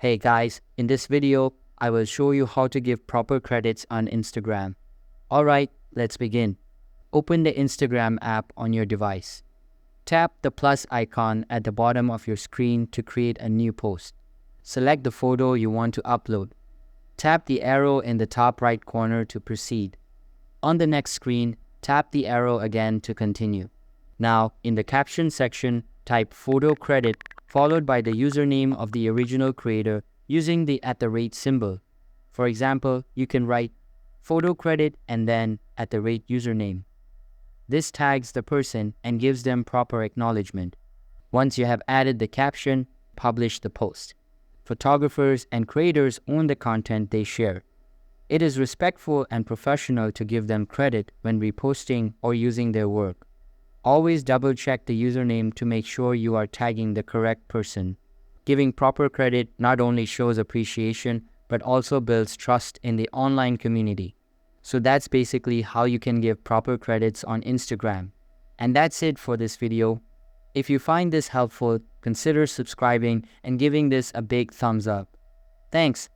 Hey guys, in this video, I will show you how to give proper credits on Instagram. Alright, let's begin. Open the Instagram app on your device. Tap the plus icon at the bottom of your screen to create a new post. Select the photo you want to upload. Tap the arrow in the top right corner to proceed. On the next screen, tap the arrow again to continue. Now, in the caption section, type photo credit followed by the username of the original creator using the @ symbol. For example, you can write photo credit and then @username. This tags the person and gives them proper acknowledgement. Once you have added the caption, publish the post. Photographers and creators own the content they share. It is respectful and professional to give them credit when reposting or using their work. Always double-check the username to make sure you are tagging the correct person. Giving proper credit not only shows appreciation, but also builds trust in the online community. So that's basically how you can give proper credits on Instagram. And that's it for this video. If you find this helpful, consider subscribing and giving this a big thumbs up. Thanks.